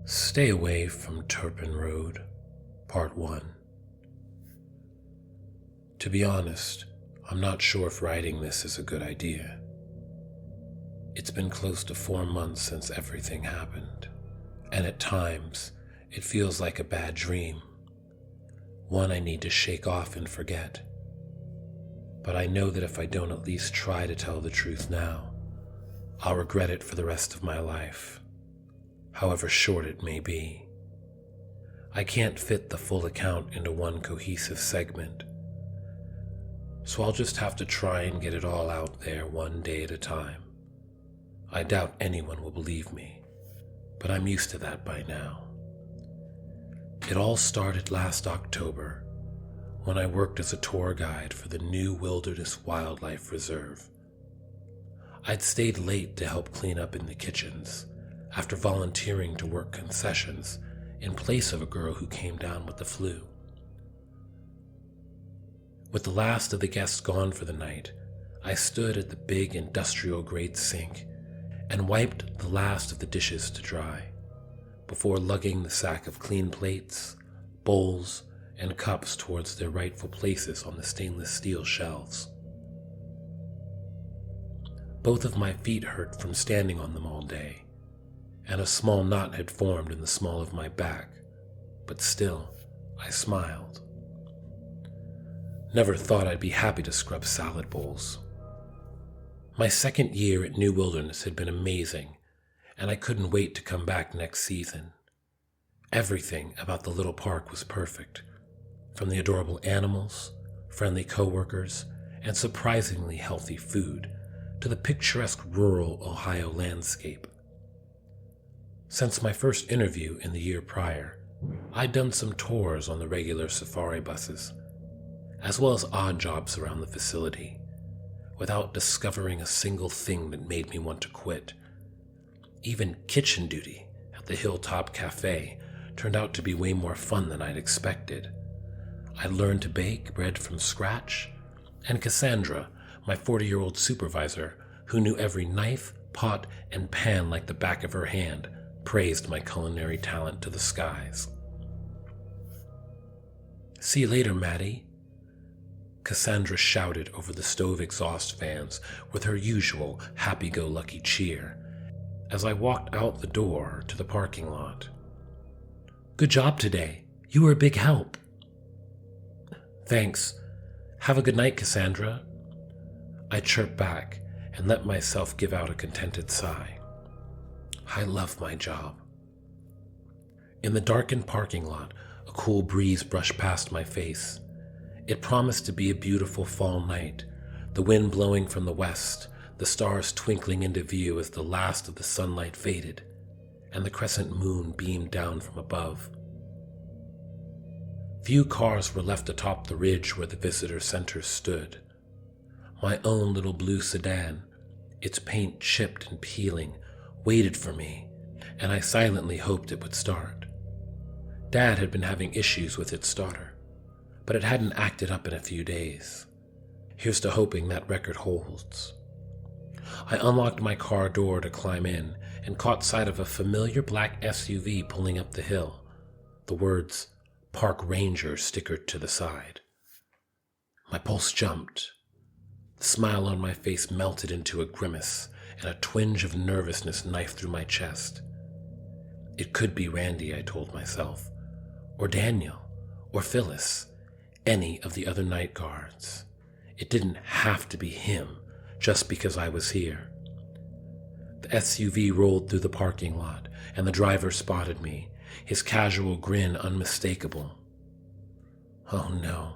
Stay away from Tauerpin Road, Part 1. To be honest, I'm not sure if writing this is a good idea. It's been close to 4 months since everything happened, and at times it feels like a bad dream, one I need to shake off and forget. But I know that if I don't at least try to tell the truth now, I'll regret it for the rest of my life, however short it may be. I can't fit the full account into one cohesive segment, so I'll just have to try and get it all out there one day at a time. I doubt anyone will believe me, but I'm used to that by now. It all started last October, when I worked as a tour guide for the new Wilderness Wildlife Reserve. I'd stayed late to help clean up in the kitchens, after volunteering to work concessions in place of a girl who came down with the flu. With the last of the guests gone for the night, I stood at the big industrial-grade sink and wiped the last of the dishes to dry, before lugging the sack of clean plates, bowls, and cups towards their rightful places on the stainless steel shelves. Both of my feet hurt from standing on them all day, and a small knot had formed in the small of my back, but still, I smiled. Never thought I'd be happy to scrub salad bowls. My second year at New Wilderness had been amazing, and I couldn't wait to come back next season. Everything about the little park was perfect, from the adorable animals, friendly coworkers, and surprisingly healthy food, to the picturesque rural Ohio landscape. Since my first interview in the year prior, I'd done some tours on the regular safari buses, as well as odd jobs around the facility, without discovering a single thing that made me want to quit. Even kitchen duty at the Hilltop Cafe turned out to be way more fun than I'd expected. I learned to bake bread from scratch, and Cassandra, my 40-year-old supervisor, who knew every knife, pot, and pan like the back of her hand, praised my culinary talent to the skies. "See you later, Maddie," Cassandra shouted over the stove exhaust fans with her usual happy-go-lucky cheer as I walked out the door to the parking lot. "Good job today. You were a big help." "Thanks. Have a good night, Cassandra." I chirped back and let myself give out a contented sigh. I love my job. In the darkened parking lot, a cool breeze brushed past my face. It promised to be a beautiful fall night, the wind blowing from the west, the stars twinkling into view as the last of the sunlight faded, and the crescent moon beamed down from above. Few cars were left atop the ridge where the visitor center stood. My own little blue sedan, its paint chipped and peeling, waited for me, and I silently hoped it would start. Dad had been having issues with its starter, but it hadn't acted up in a few days. Here's to hoping that record holds. I unlocked my car door to climb in and caught sight of a familiar black SUV pulling up the hill, the words "Park Ranger" stickered to the side. My pulse jumped. The smile on my face melted into a grimace, and a twinge of nervousness knifed through my chest. It could be Randy, I told myself, or Daniel, or Phyllis, any of the other night guards. It didn't have to be him just because I was here. The SUV rolled through the parking lot, and the driver spotted me, his casual grin unmistakable. Oh no.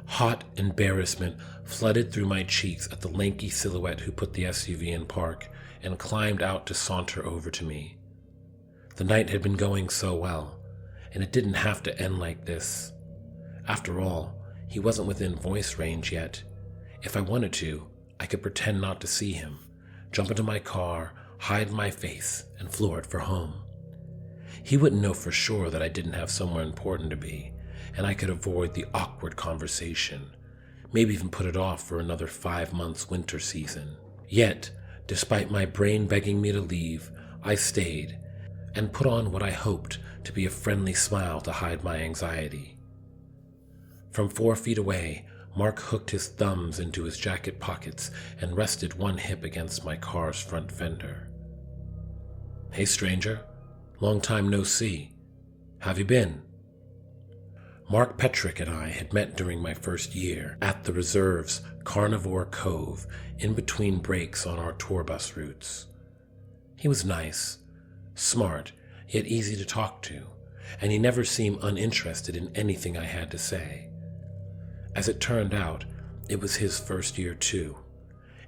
Hot embarrassment flooded through my cheeks at the lanky silhouette who put the SUV in park and climbed out to saunter over to me. The night had been going so well, and it didn't have to end like this. After all, he wasn't within voice range yet. If I wanted to, I could pretend not to see him, jump into my car, hide my face, and floor it for home. He wouldn't know for sure that I didn't have somewhere important to be, and I could avoid the awkward conversation, maybe even put it off for another 5 months winter season. Yet, despite my brain begging me to leave, I stayed and put on what I hoped to be a friendly smile to hide my anxiety. From 4 feet away, Mark hooked his thumbs into his jacket pockets and rested one hip against my car's front fender. "Hey, stranger. Long time no see. Have you been?" Mark Petrick and I had met during my first year at the reserve's Carnivore Cove in between breaks on our tour bus routes. He was nice, smart, yet easy to talk to, and he never seemed uninterested in anything I had to say. As it turned out, it was his first year too,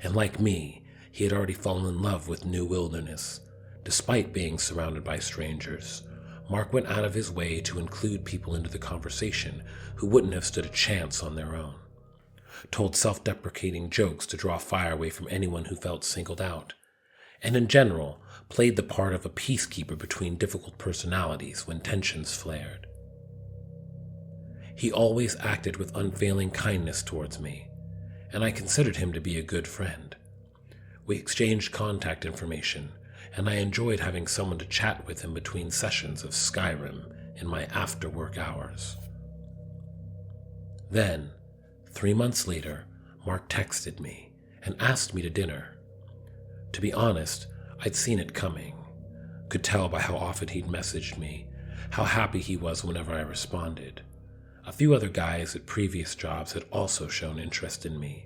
and like me, he had already fallen in love with New Wilderness. Despite being surrounded by strangers, Mark went out of his way to include people into the conversation who wouldn't have stood a chance on their own, told self-deprecating jokes to draw fire away from anyone who felt singled out, and in general played the part of a peacekeeper between difficult personalities when tensions flared. He always acted with unfailing kindness towards me, and I considered him to be a good friend. We exchanged contact information, and I enjoyed having someone to chat with in between sessions of Skyrim in my after-work hours. Then, 3 months later, Mark texted me and asked me to dinner. To be honest, I'd seen it coming. Could tell by how often he'd messaged me, how happy he was whenever I responded. A few other guys at previous jobs had also shown interest in me,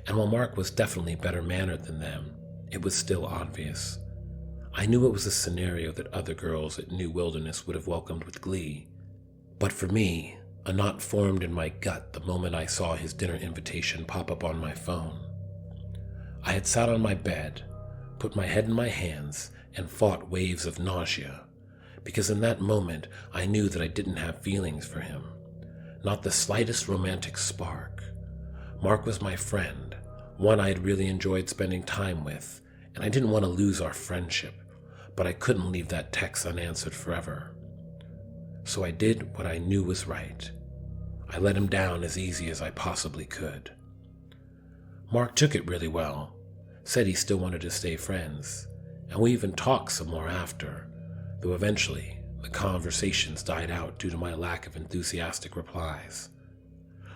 and while Mark was definitely better mannered than them, it was still obvious. I knew it was a scenario that other girls at New Wilderness would have welcomed with glee. But for me, a knot formed in my gut the moment I saw his dinner invitation pop up on my phone. I had sat on my bed, put my head in my hands, and fought waves of nausea, because in that moment I knew that I didn't have feelings for him. Not the slightest romantic spark. Mark was my friend, one I had really enjoyed spending time with, and I didn't want to lose our friendship, but I couldn't leave that text unanswered forever. So I did what I knew was right. I let him down as easy as I possibly could. Mark took it really well, said he still wanted to stay friends, and we even talked some more after, though eventually the conversations died out due to my lack of enthusiastic replies.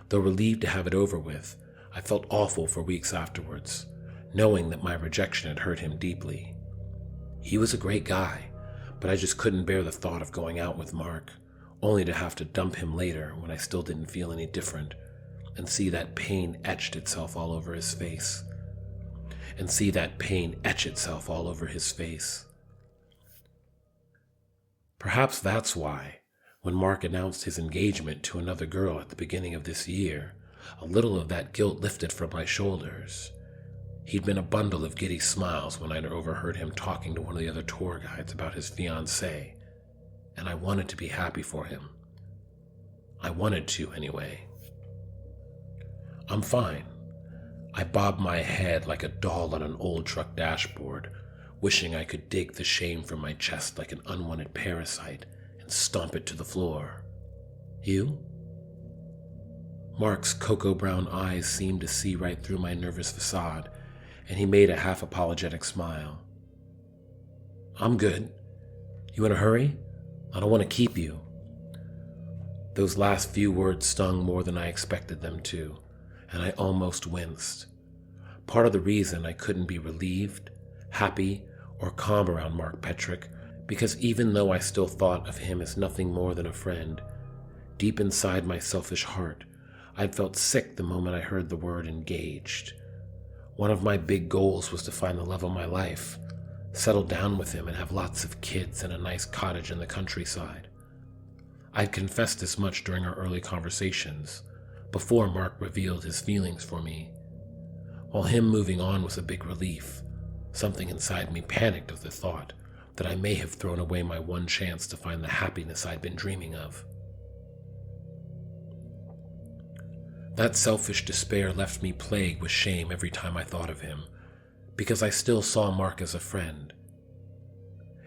Though relieved to have it over with, I felt awful for weeks afterwards, knowing that my rejection had hurt him deeply. He was a great guy, but I just couldn't bear the thought of going out with Mark, only to have to dump him later when I still didn't feel any different, and see that pain etched itself all over his face. Perhaps that's why, when Mark announced his engagement to another girl at the beginning of this year, a little of that guilt lifted from my shoulders. He'd been a bundle of giddy smiles when I'd overheard him talking to one of the other tour guides about his fiancée, and I wanted to be happy for him. I wanted to, anyway. "I'm fine." I bobbed my head like a doll on an old truck dashboard, wishing I could dig the shame from my chest like an unwanted parasite and stomp it to the floor. "You?" Mark's cocoa-brown eyes seemed to see right through my nervous facade, and he made a half-apologetic smile. "I'm good. You in a hurry? I don't want to keep you." Those last few words stung more than I expected them to, and I almost winced. Part of the reason I couldn't be relieved, happy, or calm around Mark Petrick, because even though I still thought of him as nothing more than a friend, deep inside my selfish heart, I'd felt sick the moment I heard the word engaged. One of my big goals was to find the love of my life, settle down with him and have lots of kids and a nice cottage in the countryside. I'd confessed as much during our early conversations, before Mark revealed his feelings for me. While him moving on was a big relief, something inside me panicked at the thought that I may have thrown away my one chance to find the happiness I'd been dreaming of. That selfish despair left me plagued with shame every time I thought of him, because I still saw Mark as a friend,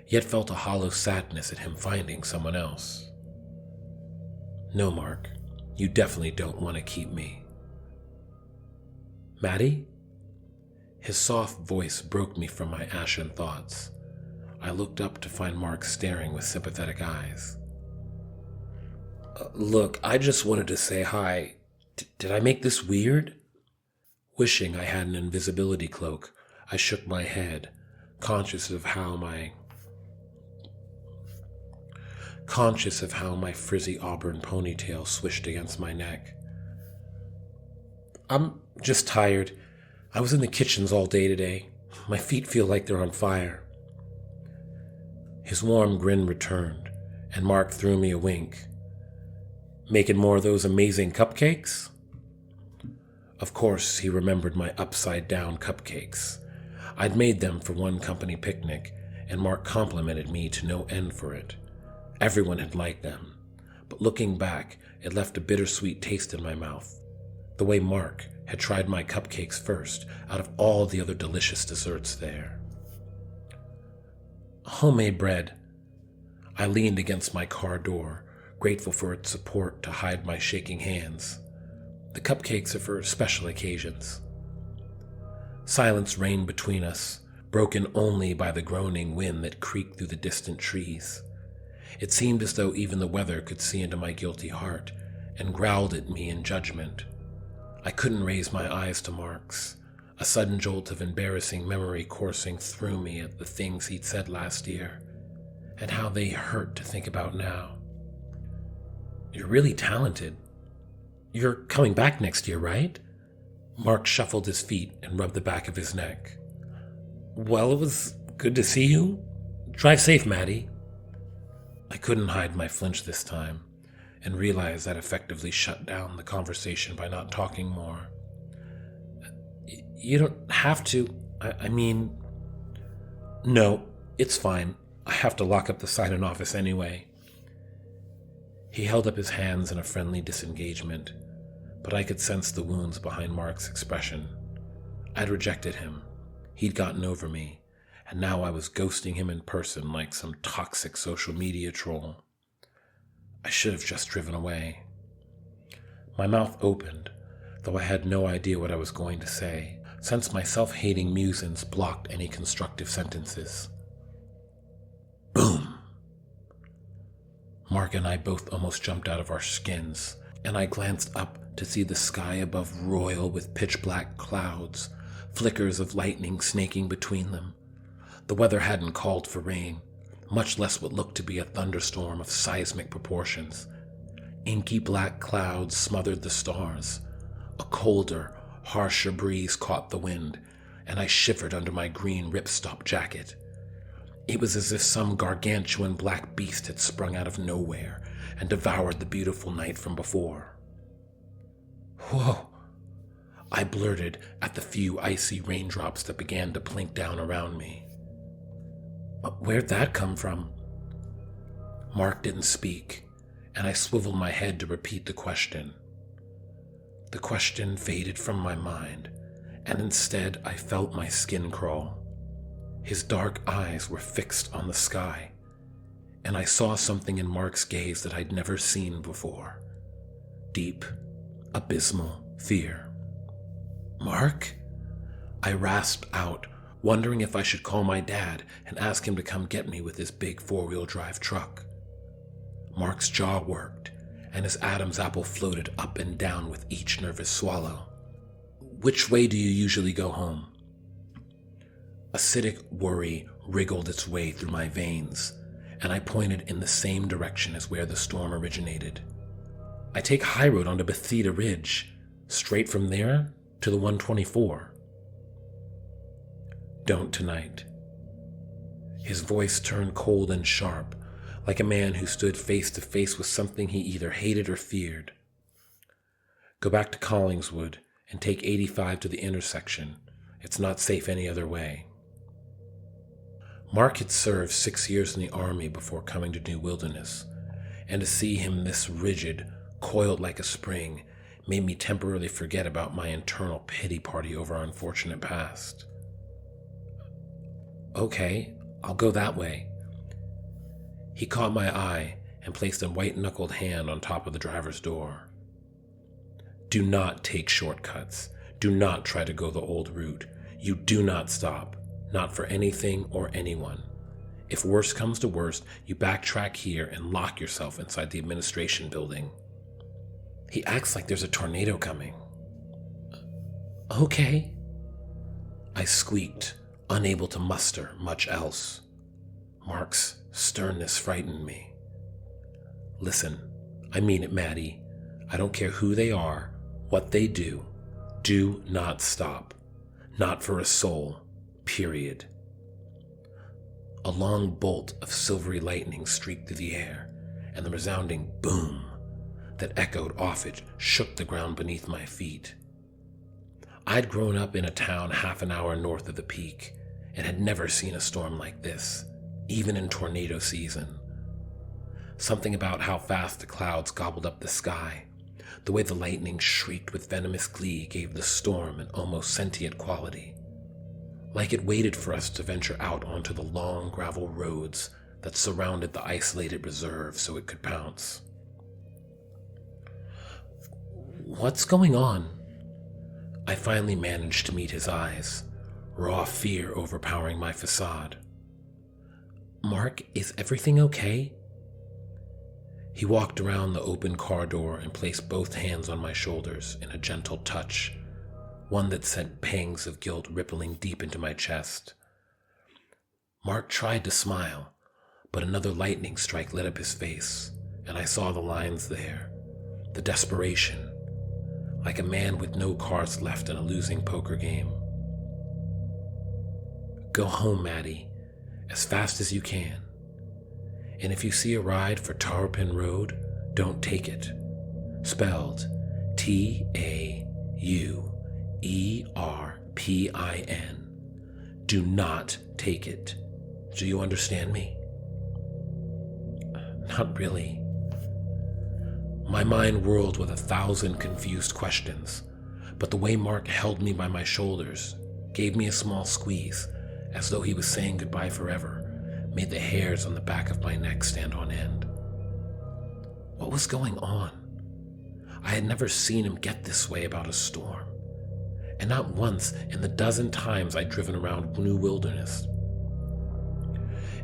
yet felt a hollow sadness at him finding someone else. "No, Mark, you definitely don't want to keep me." "Maddie?" His soft voice broke me from my ashen thoughts. I looked up to find Mark staring with sympathetic eyes. Look, I just wanted to say hi. Did I make this weird? Wishing I had an invisibility cloak, I shook my head, conscious of how my frizzy auburn ponytail swished against my neck. I'm just tired. I was in the kitchens all day today. My feet feel like they're on fire. His warm grin returned, and Mark threw me a wink. Making more of those amazing cupcakes? Of course, he remembered my upside-down cupcakes. I'd made them for one company picnic, and Mark complimented me to no end for it. Everyone had liked them, but looking back, it left a bittersweet taste in my mouth. The way Mark had tried my cupcakes first, out of all the other delicious desserts there. Homemade bread. I leaned against my car door, grateful for its support to hide my shaking hands. The cupcakes are for special occasions. Silence reigned between us, broken only by the groaning wind that creaked through the distant trees. It seemed as though even the weather could see into my guilty heart and growled at me in judgment. I couldn't raise my eyes to Mark's, a sudden jolt of embarrassing memory coursing through me at the things he'd said last year, and how they hurt to think about now. You're really talented. You're coming back next year, right? Mark shuffled his feet and rubbed the back of his neck. Well, it was good to see you. Drive safe, Maddie. I couldn't hide my flinch this time, and realized I'd effectively shut down the conversation by not talking more. You don't have to. I mean... No, it's fine. I have to lock up the sign-in office anyway. He held up his hands in a friendly disengagement, but I could sense the wounds behind Mark's expression. I'd rejected him. He'd gotten over me, and now I was ghosting him in person like some toxic social media troll. I should have just driven away. My mouth opened, though I had no idea what I was going to say, since my self-hating musings blocked any constructive sentences. Boom! Mark and I both almost jumped out of our skins, and I glanced up to see the sky above royal with pitch-black clouds, flickers of lightning snaking between them. The weather hadn't called for rain, much less what looked to be a thunderstorm of seismic proportions. Inky black clouds smothered the stars. A colder, harsher breeze caught the wind, and I shivered under my green ripstop jacket. It was as if some gargantuan black beast had sprung out of nowhere and devoured the beautiful night from before. Whoa! I blurted at the few icy raindrops that began to plink down around me. Where'd that come from? Mark didn't speak, and I swiveled my head to repeat the question. The question faded from my mind, and instead I felt my skin crawl. His dark eyes were fixed on the sky, and I saw something in Mark's gaze that I'd never seen before. Deep, abysmal fear. Mark? I rasped out, wondering if I should call my dad and ask him to come get me with his big four-wheel drive truck. Mark's jaw worked, and his Adam's apple floated up and down with each nervous swallow. Which way do you usually go home? Acidic worry wriggled its way through my veins, and I pointed in the same direction as where the storm originated. I take high road onto Bethesda Ridge, straight from there to the 124. Don't tonight. His voice turned cold and sharp, like a man who stood face to face with something he either hated or feared. Go back to Collingswood and take 85 to the intersection. It's not safe any other way. Mark had served 6 years in the army before coming to New Wilderness, and to see him this rigid, coiled like a spring, made me temporarily forget about my internal pity party over our unfortunate past. Okay, I'll go that way. He caught my eye and placed a white-knuckled hand on top of the driver's door. Do not take shortcuts. Do not try to go the old route. You do not stop, not for anything or anyone. If worst comes to worst, you backtrack here and lock yourself inside the administration building. He acts like there's a tornado coming. Okay, I squeaked, unable to muster much else. Mark's sternness frightened me. Listen, I mean it, Maddie. I don't care who they are, what they do. Do not stop. Not for a soul. Period. A long bolt of silvery lightning streaked through the air, and the resounding boom that echoed off it shook the ground beneath my feet. I'd grown up in a town half an hour north of the peak and had never seen a storm like this, even in tornado season. Something about how fast the clouds gobbled up the sky, the way the lightning shrieked with venomous glee gave the storm an almost sentient quality, like it waited for us to venture out onto the long gravel roads that surrounded the isolated reserve so it could pounce. What's going on? I finally managed to meet his eyes, raw fear overpowering my facade. Mark, is everything okay? He walked around the open car door and placed both hands on my shoulders in a gentle touch, one that sent pangs of guilt rippling deep into my chest. Mark tried to smile, but another lightning strike lit up his face, and I saw the lines there, the desperation, like a man with no cards left in a losing poker game. Go home, Maddie, as fast as you can. And if you see a ride for Tauerpin Road, don't take it. Spelled Tauerpin. Do not take it. Do you understand me? Not really. My mind whirled with 1,000 confused questions, but the way Mark held me by my shoulders, gave me a small squeeze, as though he was saying goodbye forever, made the hairs on the back of my neck stand on end. What was going on? I had never seen him get this way about a storm, and not once in the dozen times I'd driven around New Wilderness.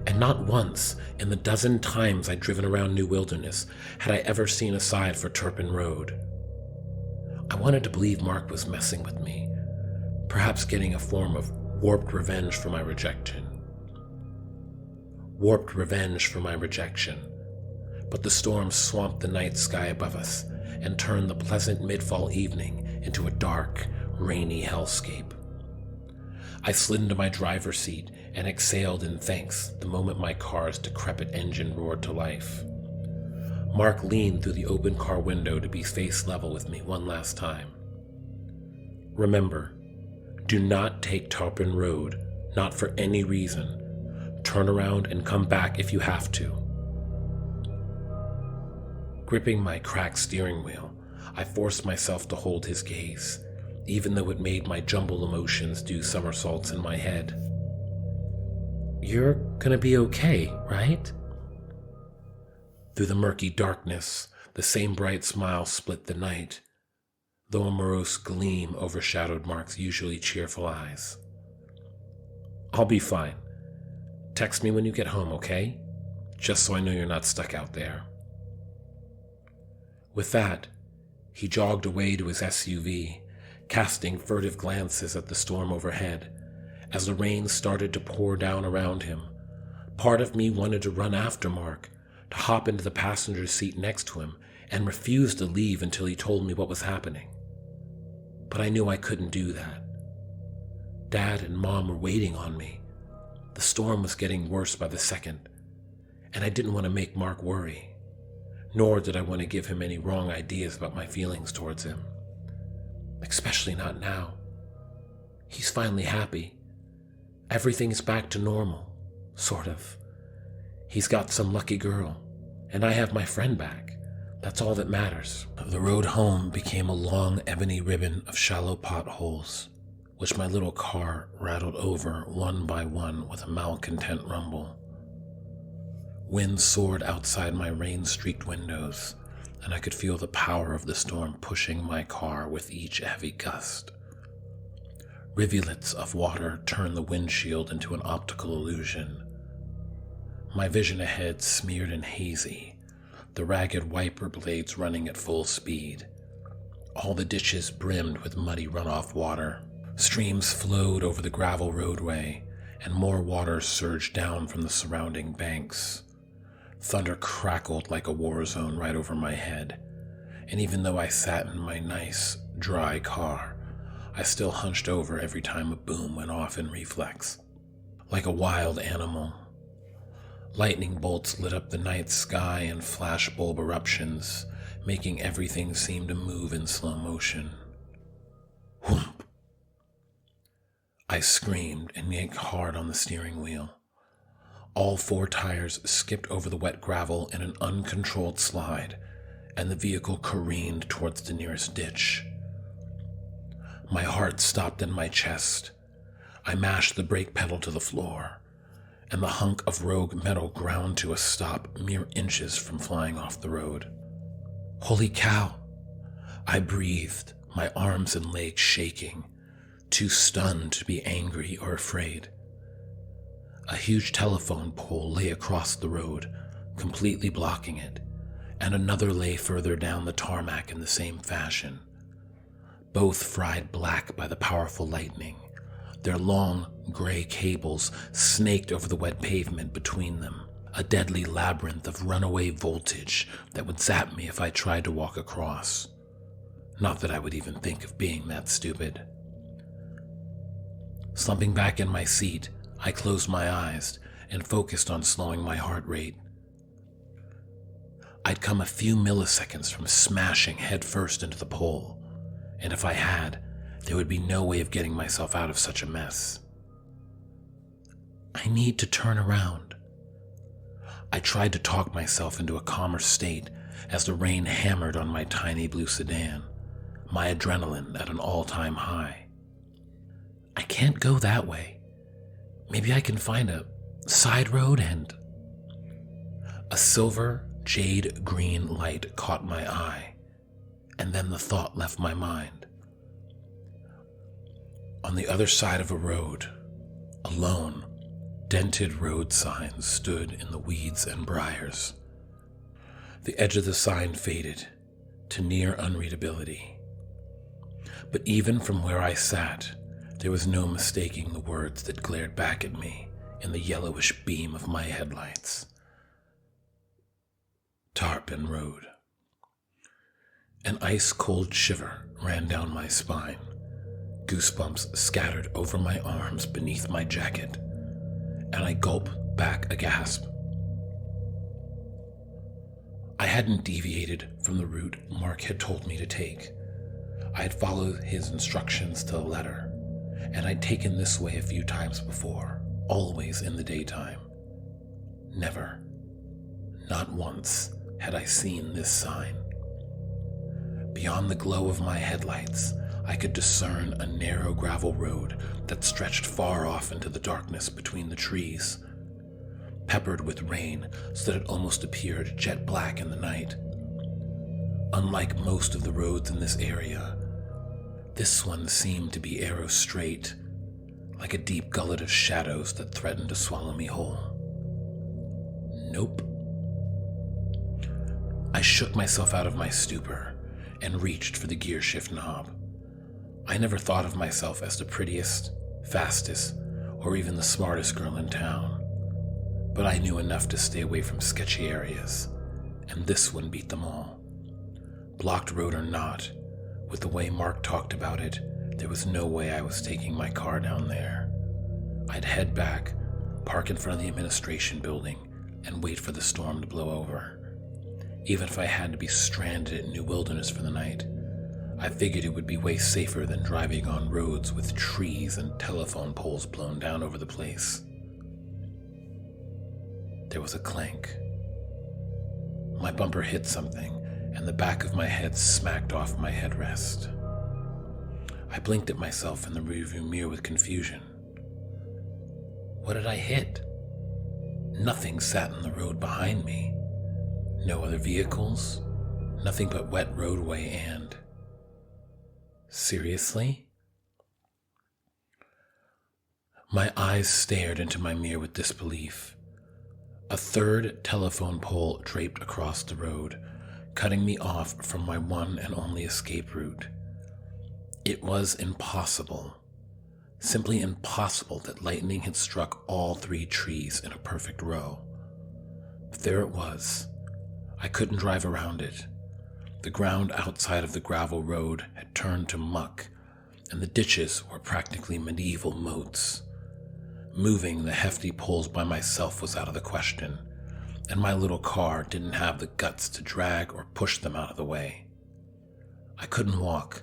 And not once in the dozen times I'd driven around New Wilderness had I ever seen a side for Tauerpin Road. I wanted to believe Mark was messing with me, perhaps getting a form of warped revenge for my rejection. But the storm swamped the night sky above us and turned the pleasant mid-fall evening into a dark, rainy hellscape. I slid into my driver's seat and exhaled in thanks the moment my car's decrepit engine roared to life. Mark leaned through the open car window to be face level with me one last time. Remember, do not take Tauerpin Road, not for any reason. Turn around and come back if you have to. Gripping my cracked steering wheel, I forced myself to hold his gaze, even though it made my jumbled emotions do somersaults in my head. You're gonna be okay, right? Through the murky darkness, the same bright smile split the night, though a morose gleam overshadowed Mark's usually cheerful eyes. I'll be fine. Text me when you get home, okay? Just so I know you're not stuck out there. With that, he jogged away to his SUV, casting furtive glances at the storm overhead. As the rain started to pour down around him, part of me wanted to run after Mark, to hop into the passenger seat next to him, and refuse to leave until he told me what was happening. But I knew I couldn't do that. Dad and Mom were waiting on me. The storm was getting worse by the second, and I didn't want to make Mark worry, nor did I want to give him any wrong ideas about my feelings towards him. Especially not now. He's finally happy. Everything is back to normal, sort of. He's got some lucky girl, and I have my friend back. That's all that matters. The road home became a long ebony ribbon of shallow potholes, which my little car rattled over one by one with a malcontent rumble. Wind soared outside my rain-streaked windows, and I could feel the power of the storm pushing my car with each heavy gust. Rivulets of water turned the windshield into an optical illusion. My vision ahead smeared and hazy, the ragged wiper blades running at full speed. All the ditches brimmed with muddy runoff water. Streams flowed over the gravel roadway, and more water surged down from the surrounding banks. Thunder crackled like a war zone right over my head, and even though I sat in my nice, dry car, I still hunched over every time a boom went off in reflex. Like a wild animal. Lightning bolts lit up the night sky in flashbulb eruptions, making everything seem to move in slow motion. Whoomp! I screamed and yanked hard on the steering wheel. All 4 tires skipped over the wet gravel in an uncontrolled slide, and the vehicle careened towards the nearest ditch. My heart stopped in my chest. I mashed the brake pedal to the floor, and the hunk of rogue metal ground to a stop mere inches from flying off the road. Holy cow! I breathed, my arms and legs shaking, too stunned to be angry or afraid. A huge telephone pole lay across the road, completely blocking it, and another lay further down the tarmac in the same fashion. Both fried black by the powerful lightning, their long, gray cables snaked over the wet pavement between them, a deadly labyrinth of runaway voltage that would zap me if I tried to walk across. Not that I would even think of being that stupid. Slumping back in my seat, I closed my eyes and focused on slowing my heart rate. I'd come a few milliseconds from smashing headfirst into the pole, and if I had, there would be no way of getting myself out of such a mess. I need to turn around. I tried to talk myself into a calmer state as the rain hammered on my tiny blue sedan, my adrenaline at an all-time high. I can't go that way. Maybe I can find a side road and... A silver, jade green light caught my eye, and then the thought left my mind. On the other side of a road, alone, dented road signs stood in the weeds and briars. The edge of the sign faded to near unreadability. But even from where I sat, there was no mistaking the words that glared back at me in the yellowish beam of my headlights. Tauerpin Road. An ice-cold shiver ran down my spine. Goosebumps scattered over my arms beneath my jacket, and I gulped back a gasp. I hadn't deviated from the route Mark had told me to take. I had followed his instructions to the letter, and I'd taken this way a few times before, always in the daytime. Never, not once, had I seen this sign. Beyond the glow of my headlights, I could discern a narrow gravel road that stretched far off into the darkness between the trees, peppered with rain so that it almost appeared jet black in the night. Unlike most of the roads in this area, this one seemed to be arrow straight, like a deep gullet of shadows that threatened to swallow me whole. Nope. I shook myself out of my stupor and reached for the gear shift knob. I never thought of myself as the prettiest, fastest, or even the smartest girl in town, but I knew enough to stay away from sketchy areas, and this one beat them all. Blocked road or not, with the way Mark talked about it, there was no way I was taking my car down there. I'd head back, park in front of the administration building, and wait for the storm to blow over. Even if I had to be stranded at New Wilderness for the night, I figured it would be way safer than driving on roads with trees and telephone poles blown down over the place. There was a clank. My bumper hit something, and the back of my head smacked off my headrest. I blinked at myself in the rearview mirror with confusion. What did I hit? Nothing sat in the road behind me. No other vehicles, nothing but wet roadway and... Seriously? My eyes stared into my mirror with disbelief. A third telephone pole draped across the road, cutting me off from my one and only escape route. It was impossible, simply impossible that lightning had struck all 3 trees in a perfect row. But there it was. I couldn't drive around it. The ground outside of the gravel road had turned to muck, and the ditches were practically medieval moats. Moving the hefty poles by myself was out of the question, and my little car didn't have the guts to drag or push them out of the way. I couldn't walk,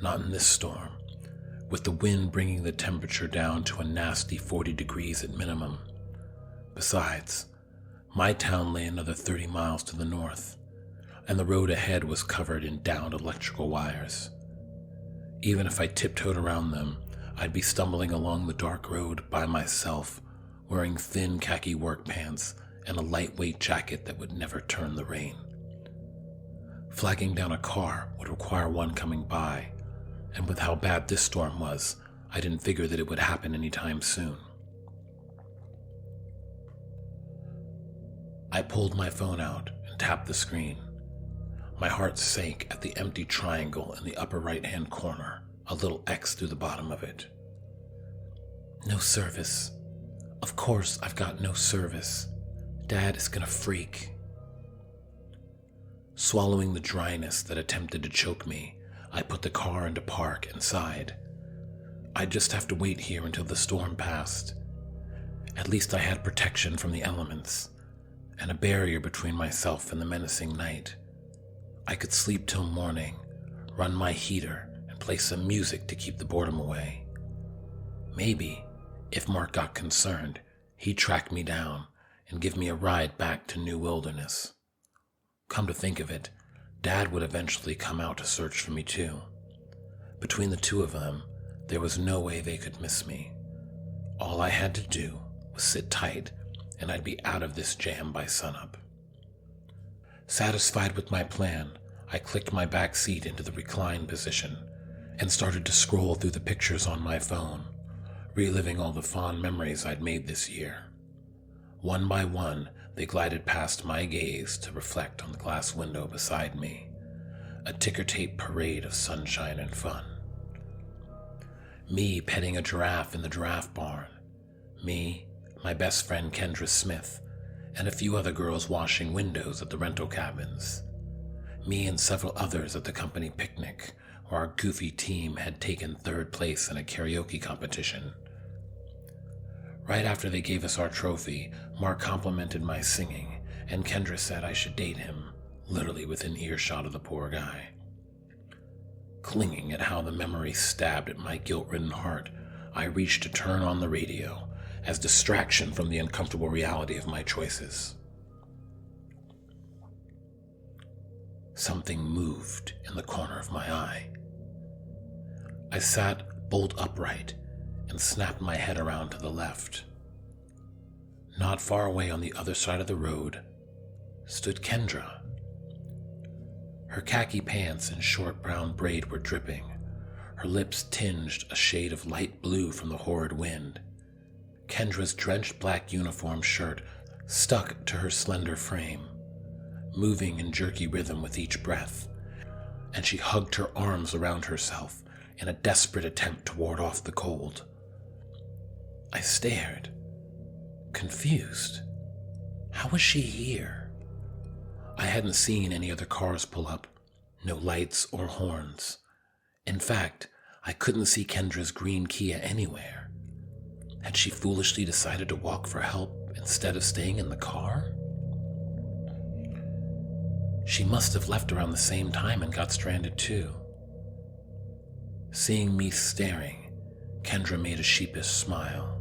not in this storm, with the wind bringing the temperature down to a nasty 40 degrees at minimum. Besides, my town lay another 30 miles to the north, and the road ahead was covered in downed electrical wires. Even if I tiptoed around them, I'd be stumbling along the dark road by myself, wearing thin khaki work pants and a lightweight jacket that would never turn the rain. Flagging down a car would require one coming by, and with how bad this storm was, I didn't figure that it would happen anytime soon. I pulled my phone out and tapped the screen. My heart sank at the empty triangle in the upper right-hand corner, a little X through the bottom of it. No service. Of course I've got no service. Dad is gonna freak. Swallowing the dryness that attempted to choke me, I put the car into park and sighed. I'd just have to wait here until the storm passed. At least I had protection from the elements, and a barrier between myself and the menacing night. I could sleep till morning, run my heater, and play some music to keep the boredom away. Maybe, if Mark got concerned, he'd track me down and give me a ride back to New Wilderness. Come to think of it, Dad would eventually come out to search for me too. Between the two of them, there was no way they could miss me. All I had to do was sit tight, and I'd be out of this jam by sunup. Satisfied with my plan, I clicked my back seat into the recline position and started to scroll through the pictures on my phone, reliving all the fond memories I'd made this year. One by one, they glided past my gaze to reflect on the glass window beside me, a ticker-tape parade of sunshine and fun. Me petting a giraffe in the giraffe barn. Me, my best friend Kendra Smith, and a few other girls washing windows at the rental cabins. Me and several others at the company picnic, where our goofy team had taken 3rd place in a karaoke competition. Right after they gave us our trophy, Mark complimented my singing, and Kendra said I should date him, literally within earshot of the poor guy. Clinging at how the memory stabbed at my guilt-ridden heart, I reached to turn on the radio, as distraction from the uncomfortable reality of my choices. Something moved in the corner of my eye. I sat bolt upright and snapped my head around to the left. Not far away on the other side of the road stood Kendra. Her khaki pants and short brown braid were dripping, her lips tinged a shade of light blue from the horrid wind. Kendra's drenched black uniform shirt stuck to her slender frame, moving in jerky rhythm with each breath, and she hugged her arms around herself in a desperate attempt to ward off the cold. I stared, confused. How was she here? I hadn't seen any other cars pull up, no lights or horns. In fact, I couldn't see Kendra's green Kia anywhere. Had she foolishly decided to walk for help instead of staying in the car? She must have left around the same time and got stranded too. Seeing me staring, Kendra made a sheepish smile.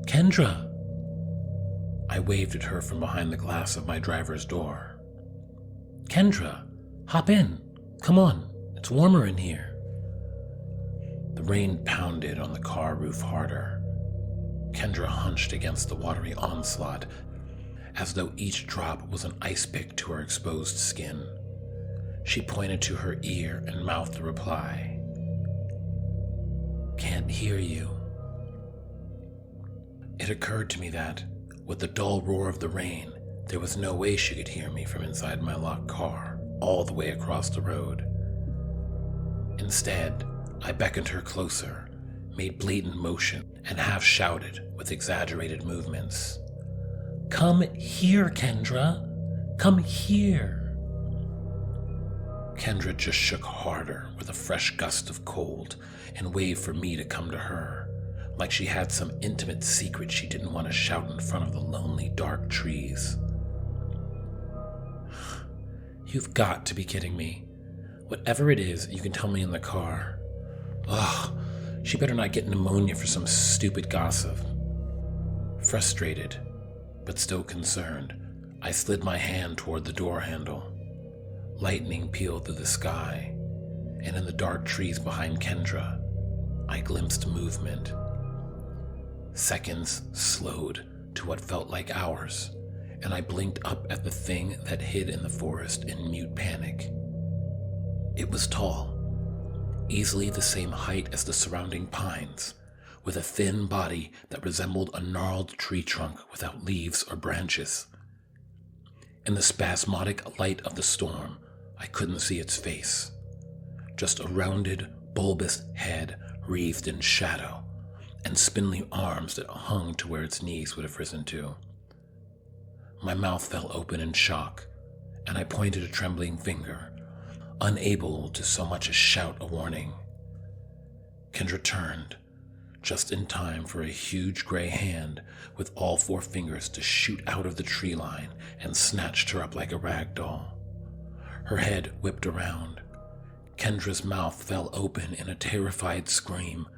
Kendra! I waved at her from behind the glass of my driver's door. Kendra, hop in. Come on, it's warmer in here. The rain pounded on the car roof harder. Kendra hunched against the watery onslaught, as though each drop was an ice pick to her exposed skin. She pointed to her ear and mouthed a reply. Can't hear you. It occurred to me that, With the dull roar of the rain, there was no way she could hear me from inside my locked car, all the way across the road. Instead, I beckoned her closer, made blatant motion, and half shouted with exaggerated movements. "Come here, Kendra! Come here!" Kendra just shook harder with a fresh gust of cold and waved for me to come to her, like she had some intimate secret she didn't want to shout in front of the lonely, dark trees. "You've got to be kidding me. Whatever it is, you can tell me in the car. Ugh, she better not get pneumonia for some stupid gossip." Frustrated, but still concerned, I slid my hand toward the door handle. Lightning peeled through the sky, and in the dark trees behind Kendra, I glimpsed movement. Seconds slowed to what felt like hours, and I blinked up at the thing that hid in the forest in mute panic. It was tall, easily the same height as the surrounding pines, with a thin body that resembled a gnarled tree trunk without leaves or branches. In the spasmodic light of the storm, I couldn't see its face, just a rounded, bulbous head wreathed in shadow, and spindly arms that hung to where its knees would have risen to. My mouth fell open in shock, and I pointed a trembling finger, unable to so much as shout a warning. Kendra turned, just in time for a huge gray hand with all 4 fingers to shoot out of the tree line and snatched her up like a rag doll. Her head whipped around. Kendra's mouth fell open in a terrified scream,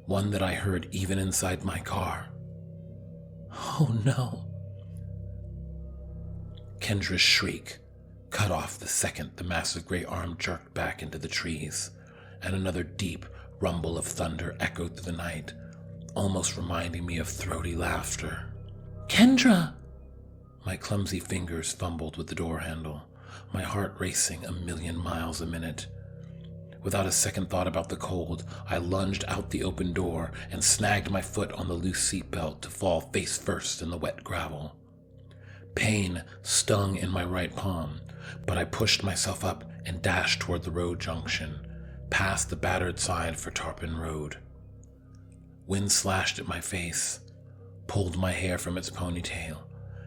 one that I heard even inside my car. "Oh no!" Kendra's shriek cut off the second the massive gray arm jerked back into the trees, and another deep rumble of thunder echoed through the night, almost reminding me of throaty laughter. "Kendra!" My clumsy fingers fumbled with the door handle, my heart racing 1,000,000 miles a minute. Without a second thought about the cold, I lunged out the open door and snagged my foot on the loose seatbelt to fall face first in the wet gravel. Pain stung in my right palm, but I pushed myself up and dashed toward the road junction, past the battered sign for Tauerpin Road. Wind slashed at my face, pulled my hair from its ponytail,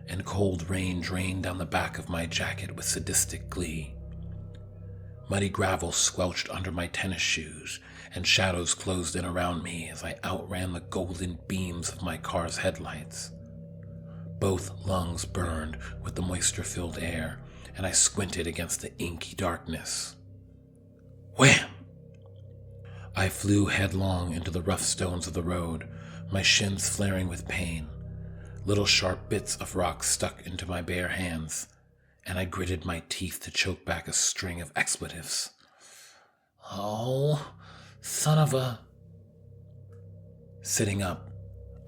and cold rain drained down the back of my jacket with sadistic glee. Muddy gravel squelched under my tennis shoes, and shadows closed in around me as I outran the golden beams of my car's headlights. Both lungs burned with the moisture-filled air, and I squinted against the inky darkness. Wham! I flew headlong into the rough stones of the road, my shins flaring with pain. Little sharp bits of rock stuck into my bare hands, and I gritted my teeth to choke back a string of expletives. Oh, son of a... Sitting up,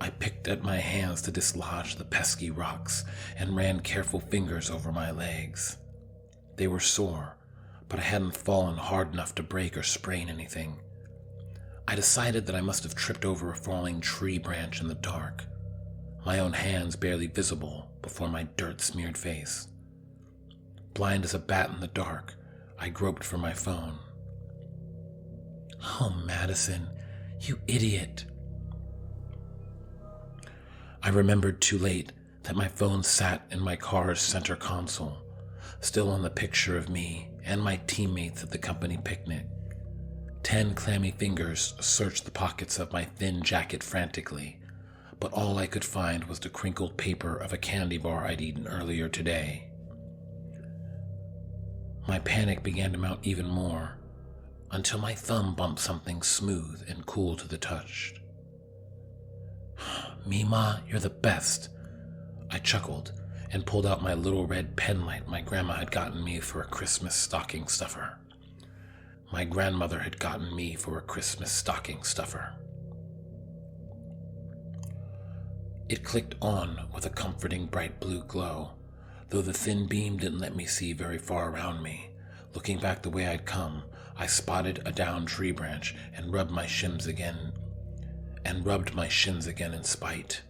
I picked at my hands to dislodge the pesky rocks and ran careful fingers over my legs. They were sore, but I hadn't fallen hard enough to break or sprain anything. I decided that I must have tripped over a falling tree branch in the dark, my own hands barely visible before my dirt-smeared face. Blind as a bat in the dark, I groped for my phone. Oh, Madison, you idiot. I remembered too late that my phone sat in my car's center console, still on the picture of me and my teammates at the company picnic. 10 clammy fingers searched the pockets of my thin jacket frantically, but all I could find was the crinkled paper of a candy bar I'd eaten earlier today. My panic began to mount even more, until my thumb bumped something smooth and cool to the touch. Mima, you're the best. I chuckled and pulled out my little red pen light my grandma had gotten me for a Christmas stocking stuffer. My grandmother had gotten me for a Christmas stocking stuffer. It clicked on with a comforting bright blue glow, though the thin beam didn't let me see very far around me. Looking back the way I'd come, I spotted a downed tree branch and rubbed my shins again in spite.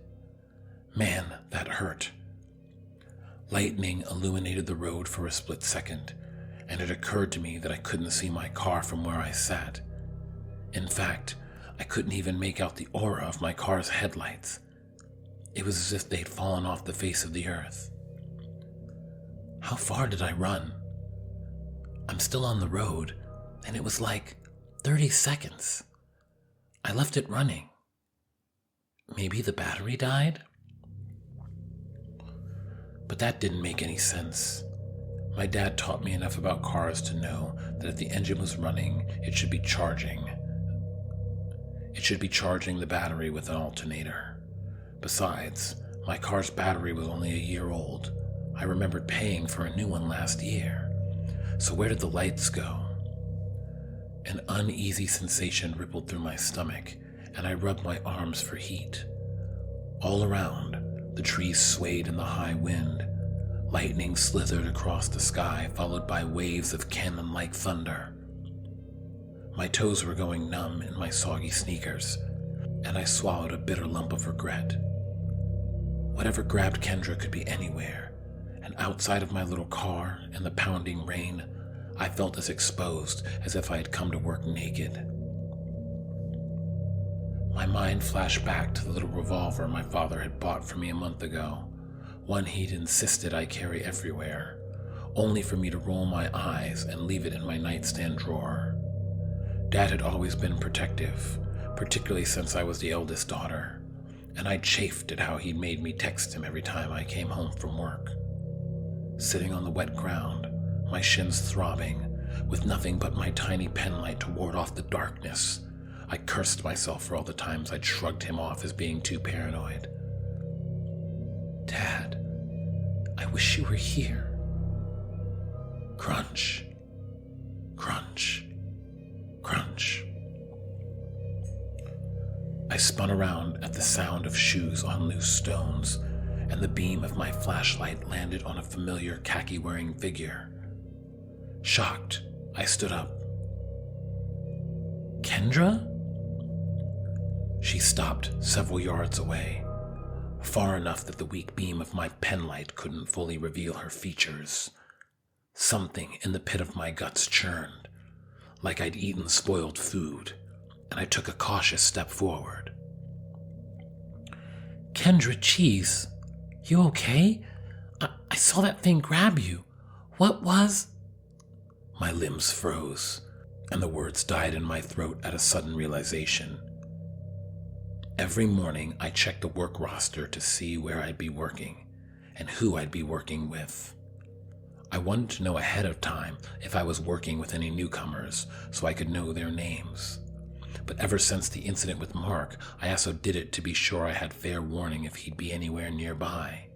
Man, that hurt. Lightning illuminated the road for a split second, and it occurred to me that I couldn't see my car from where I sat. In fact, I couldn't even make out the aura of my car's headlights. It was as if they'd fallen off the face of the earth. How far did I run? I'm still on the road, and it was like 30 seconds. I left it running. Maybe the battery died? But that didn't make any sense. My dad taught me enough about cars to know that if the engine was running, it should be charging. It should be charging the battery with an alternator. Besides, my car's battery was only a year old. I remembered paying for a new one last year. So where did the lights go? An uneasy sensation rippled through my stomach, and I rubbed my arms for heat. All around, the trees swayed in the high wind. Lightning slithered across the sky, followed by waves of cannon-like thunder. My toes were going numb in my soggy sneakers, and I swallowed a bitter lump of regret. Whatever grabbed Kendra could be anywhere, and outside of my little car in the pounding rain, I felt as exposed as if I had come to work naked. My mind flashed back to the little revolver my father had bought for me a month ago, one he'd insisted I carry everywhere, only for me to roll my eyes and leave it in my nightstand drawer. Dad had always been protective, particularly since I was the eldest daughter, and I chafed at how he'd made me text him every time I came home from work. Sitting on the wet ground, my shins throbbing, with nothing but my tiny penlight to ward off the darkness, I cursed myself for all the times I'd shrugged him off as being too paranoid. Dad, I wish you were here. Crunch, crunch, crunch. I spun around at the sound of shoes on loose stones, and the beam of my flashlight landed on a familiar khaki-wearing figure. Shocked, I stood up. Kendra? She stopped several yards away, far enough that the weak beam of my penlight couldn't fully reveal her features. Something in the pit of my guts churned, like I'd eaten spoiled food, and I took a cautious step forward. Kendra Cheese, you okay? I saw that thing grab you. What was... My limbs froze, and the words died in my throat at a sudden realization. Every morning, I checked the work roster to see where I'd be working and who I'd be working with. I wanted to know ahead of time if I was working with any newcomers so I could know their names. But ever since the incident with Mark, I also did it to be sure I had fair warning if he'd be anywhere nearby.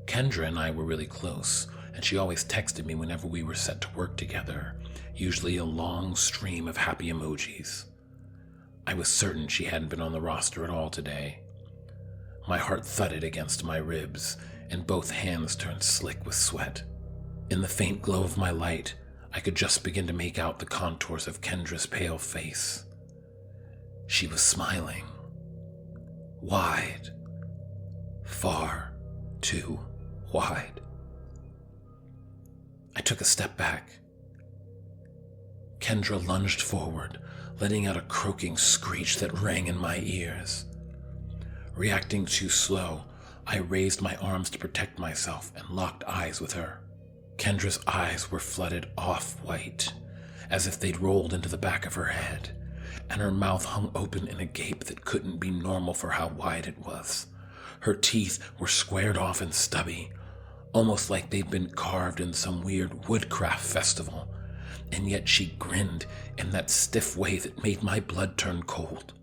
Kendra and I were really close, and she always texted me whenever we were set to work together, usually a long stream of happy emojis. I was certain she hadn't been on the roster at all today. My heart thudded against my ribs, and both hands turned slick with sweat. In the faint glow of my light, I could just begin to make out the contours of Kendra's pale face. She was smiling. Wide. Far too wide. I took a step back. Kendra lunged forward, letting out a croaking screech that rang in my ears. Reacting too slow, I raised my arms to protect myself and locked eyes with her. Kendra's eyes were flooded off-white, as if they'd rolled into the back of her head, and her mouth hung open in a gape that couldn't be normal for how wide it was. Her teeth were squared off and stubby, almost like they'd been carved in some weird woodcraft festival, and yet she grinned in that stiff way that made my blood turn cold.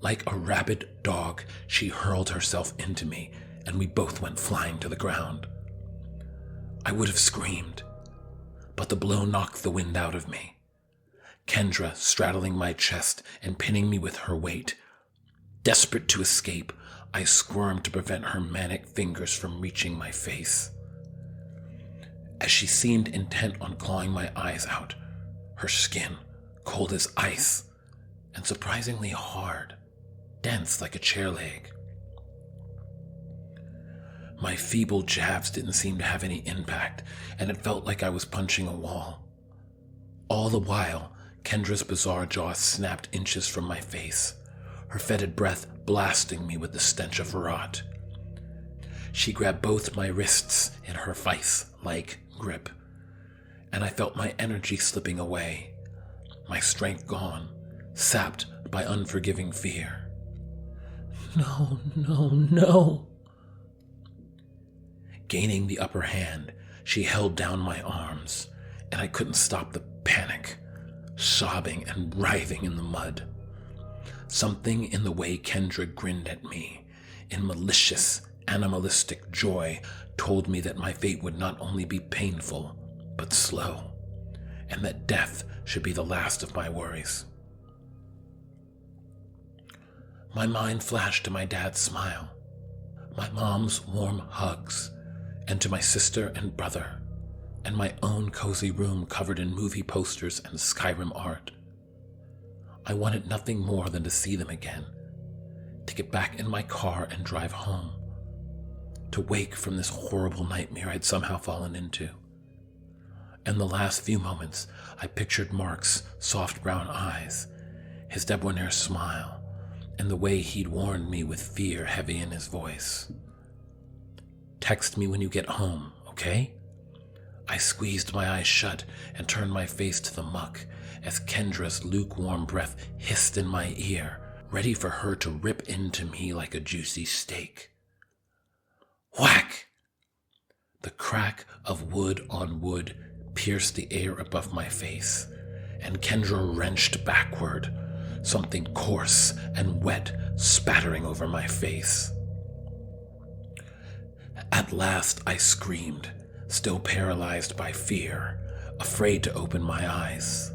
Like a rabid dog, she hurled herself into me, and we both went flying to the ground. I would have screamed, but the blow knocked the wind out of me. Kendra straddling my chest and pinning me with her weight. Desperate to escape, I squirmed to prevent her manic fingers from reaching my face. As she seemed intent on clawing my eyes out, her skin, cold as ice, and surprisingly hard, dense like a chair leg. My feeble jabs didn't seem to have any impact, and it felt like I was punching a wall. All the while, Kendra's bizarre jaw snapped inches from my face, her fetid breath blasting me with the stench of rot. She grabbed both my wrists in her vice-like grip, and I felt my energy slipping away, my strength gone, sapped by unforgiving fear. No, no, no. Gaining the upper hand, she held down my arms, and I couldn't stop the panic, sobbing and writhing in the mud. Something in the way Kendra grinned at me, in malicious, animalistic joy, told me that my fate would not only be painful, but slow, and that death should be the last of my worries. My mind flashed to my dad's smile, my mom's warm hugs, and to my sister and brother, and my own cozy room covered in movie posters and Skyrim art. I wanted nothing more than to see them again, to get back in my car and drive home, to wake from this horrible nightmare I'd somehow fallen into. In the last few moments, I pictured Mark's soft brown eyes, his debonair smile, and the way he'd warned me with fear heavy in his voice. Text me when you get home, okay? I squeezed my eyes shut and turned my face to the muck as Kendra's lukewarm breath hissed in my ear, ready for her to rip into me like a juicy steak. Whack! The crack of wood on wood pierced the air above my face, and Kendra wrenched backward, something coarse and wet spattering over my face. At last I screamed, still paralyzed by fear, afraid to open my eyes.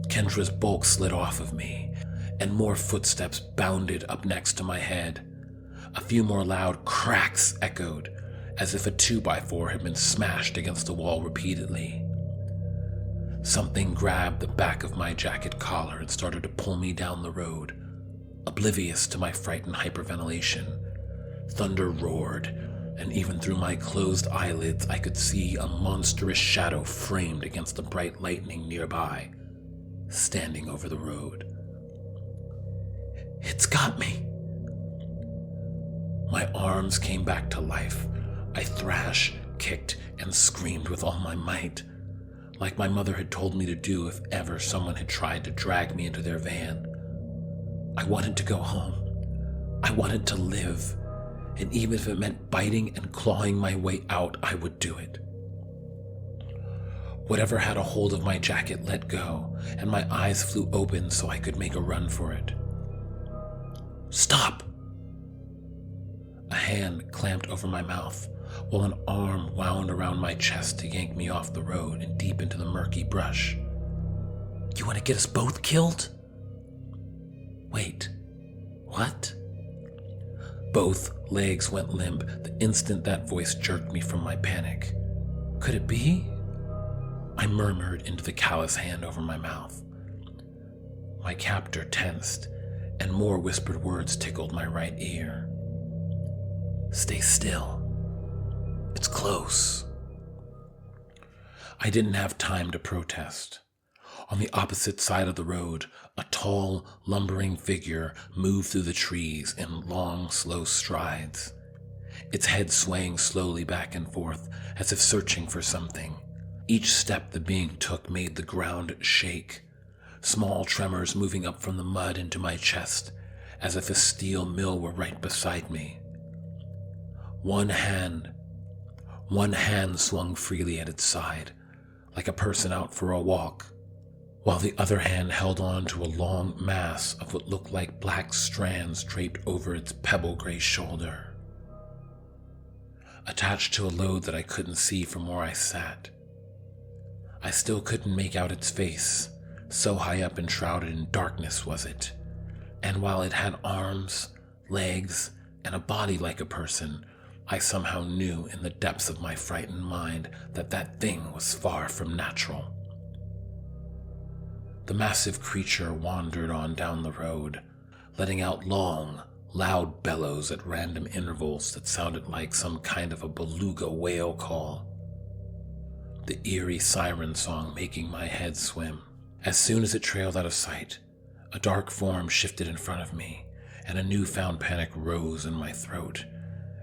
Kendra's bulk slid off of me, and more footsteps bounded up next to my head. A few more loud cracks echoed, as if a 2x4 had been smashed against the wall repeatedly. Something grabbed the back of my jacket collar and started to pull me down the road, oblivious to my frightened hyperventilation. Thunder roared, and even through my closed eyelids I could see a monstrous shadow framed against the bright lightning nearby, standing over the road. It's got me! My arms came back to life. I thrashed, kicked, and screamed with all my might, like my mother had told me to do if ever someone had tried to drag me into their van. I wanted to go home. I wanted to live, and even if it meant biting and clawing my way out, I would do it. Whatever had a hold of my jacket let go, and my eyes flew open so I could make a run for it. Stop! A hand clamped over my mouth, while an arm wound around my chest to yank me off the road and deep into the murky brush. You want to get us both killed? Wait, what? Both legs went limp the instant that voice jerked me from my panic. Could it be? I murmured into the callous hand over my mouth. My captor tensed, and more whispered words tickled my right ear. Stay still. It's close. I didn't have time to protest. On the opposite side of the road, a tall, lumbering figure moved through the trees in long, slow strides, its head swaying slowly back and forth as if searching for something. Each step the being took made the ground shake, small tremors moving up from the mud into my chest as if a steel mill were right beside me. One hand swung freely at its side, like a person out for a walk, while the other hand held on to a long mass of what looked like black strands draped over its pebble-gray shoulder. Attached to a load that I couldn't see from where I sat. I still couldn't make out its face, so high up and shrouded in darkness was it, and while it had arms, legs, and a body like a person, I somehow knew in the depths of my frightened mind that that thing was far from natural. The massive creature wandered on down the road, letting out long, loud bellows at random intervals that sounded like some kind of a beluga whale call. The eerie siren song making my head swim. As soon as it trailed out of sight, a dark form shifted in front of me, and a newfound panic rose in my throat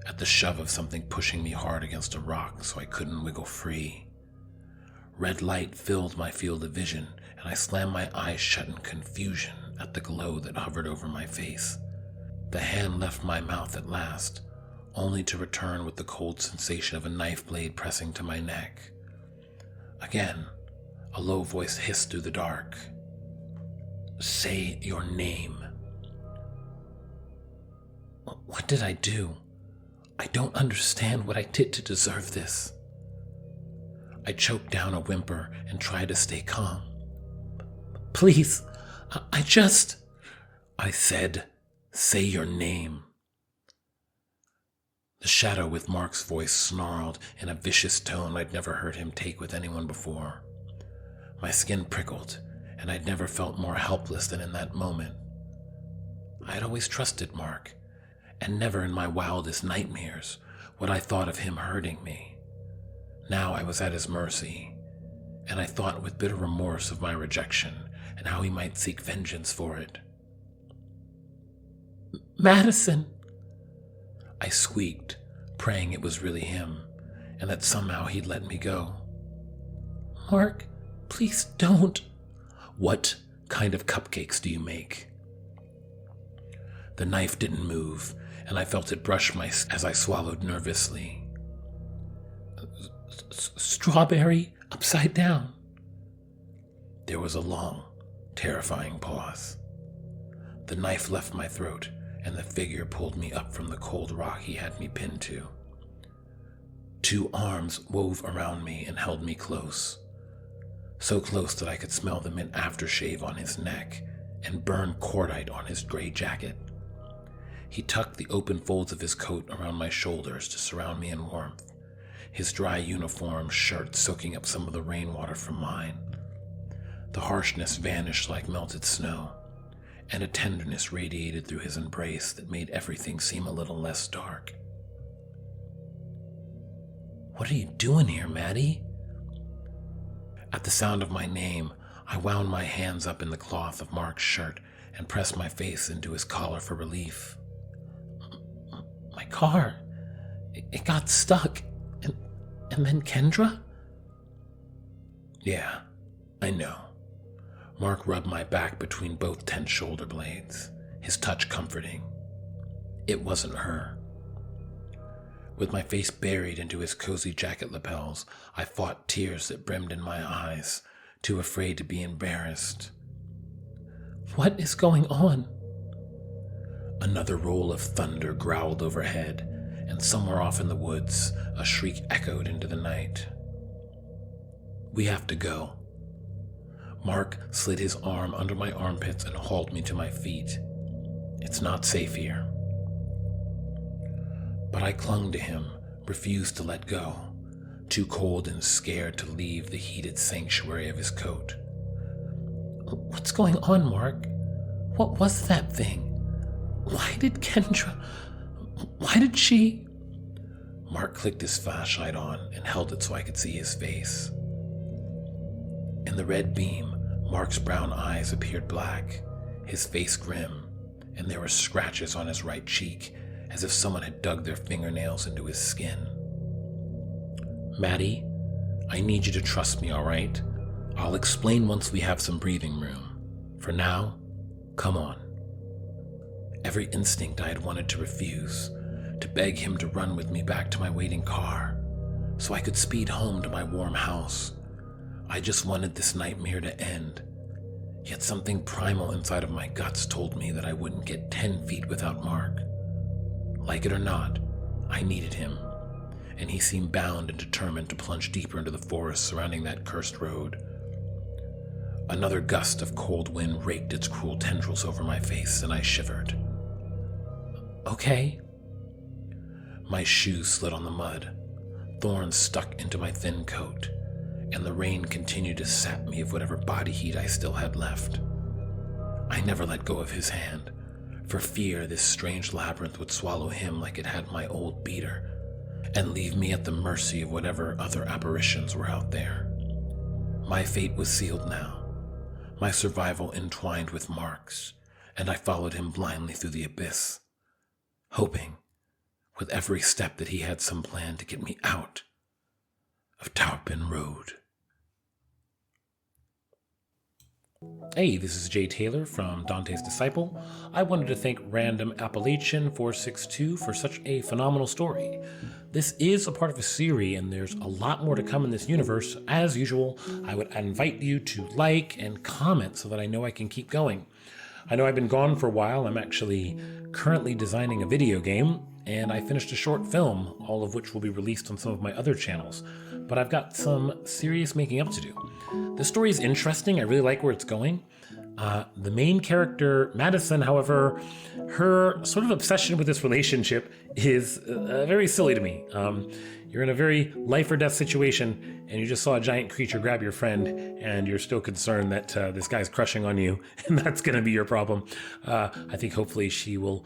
at the shove of something pushing me hard against a rock so I couldn't wiggle free. Red light filled my field of vision, and I slammed my eyes shut in confusion at the glow that hovered over my face. The hand left my mouth at last, only to return with the cold sensation of a knife blade pressing to my neck. Again, a low voice hissed through the dark. "Say your name." What did I do? I don't understand what I did to deserve this. I choked down a whimper and tried to stay calm. "Please, I said, say your name." The shadow with Mark's voice snarled in a vicious tone I'd never heard him take with anyone before. My skin prickled, and I'd never felt more helpless than in that moment. I had always trusted Mark, and never in my wildest nightmares would I thought of him hurting me. Now I was at his mercy, and I thought with bitter remorse of my rejection and how he might seek vengeance for it. "Madison!" I squeaked, praying it was really him, and that somehow he'd let me go. "Mark, please don't." "What kind of cupcakes do you make?" The knife didn't move, and I felt it brush my skin as I swallowed nervously. "Strawberry upside down." There was a long, terrifying pause. The knife left my throat, and the figure pulled me up from the cold rock he had me pinned to. Two arms wove around me and held me close, so close that I could smell the mint aftershave on his neck and burn cordite on his gray jacket. He tucked the open folds of his coat around my shoulders to surround me in warmth, his dry uniform shirt soaking up some of the rainwater from mine. The harshness vanished like melted snow, and a tenderness radiated through his embrace that made everything seem a little less dark. "What are you doing here, Maddie?" At the sound of my name, I wound my hands up in the cloth of Mark's shirt and pressed my face into his collar for relief. "My car, it got stuck, and then Kendra?" "Yeah, I know." Mark rubbed my back between both tense shoulder blades, his touch comforting. It wasn't her. With my face buried into his cozy jacket lapels, I fought tears that brimmed in my eyes, too afraid to be embarrassed. "What is going on?" Another roll of thunder growled overhead, and somewhere off in the woods, a shriek echoed into the night. "We have to go." Mark slid his arm under my armpits and hauled me to my feet. "It's not safe here." But I clung to him, refused to let go, too cold and scared to leave the heated sanctuary of his coat. "What's going on, Mark? What was that thing? Why did she?" Mark clicked his flashlight on and held it so I could see his face. In the red beam, Mark's brown eyes appeared black, his face grim, and there were scratches on his right cheek, as if someone had dug their fingernails into his skin. "Maddie, I need you to trust me, all right? I'll explain once we have some breathing room. For now, come on." Every instinct I had wanted to refuse, to beg him to run with me back to my waiting car, so I could speed home to my warm house. I just wanted this nightmare to end, yet something primal inside of my guts told me that I wouldn't get 10 feet without Mark. Like it or not, I needed him, and he seemed bound and determined to plunge deeper into the forest surrounding that cursed road. Another gust of cold wind raked its cruel tendrils over my face, and I shivered. "Okay." My shoes slid on the mud, thorns stuck into my thin coat, and the rain continued to sap me of whatever body heat I still had left. I never let go of his hand, for fear this strange labyrinth would swallow him like it had my old beater, and leave me at the mercy of whatever other apparitions were out there. My fate was sealed now, my survival entwined with Mark's, and I followed him blindly through the abyss, hoping with every step that he had some plan to get me out of Tauerpin Road. Hey, this is Jay Taylor from Dante's Disciple. I wanted to thank Random Appalachian 462 for such a phenomenal story. This is a part of a series, and there's a lot more to come in this universe. As usual, I would invite you to like and comment so that I know I can keep going. I know I've been gone for a while. I'm actually currently designing a video game, and I finished a short film, all of which will be released on some of my other channels. But I've got some serious making up to do. The story is interesting. I really like where it's going. The main character, Madison, however, her sort of obsession with this relationship is very silly to me. You're in a very life or death situation, and you just saw a giant creature grab your friend, and you're still concerned that this guy's crushing on you, and that's going to be your problem. I think hopefully she will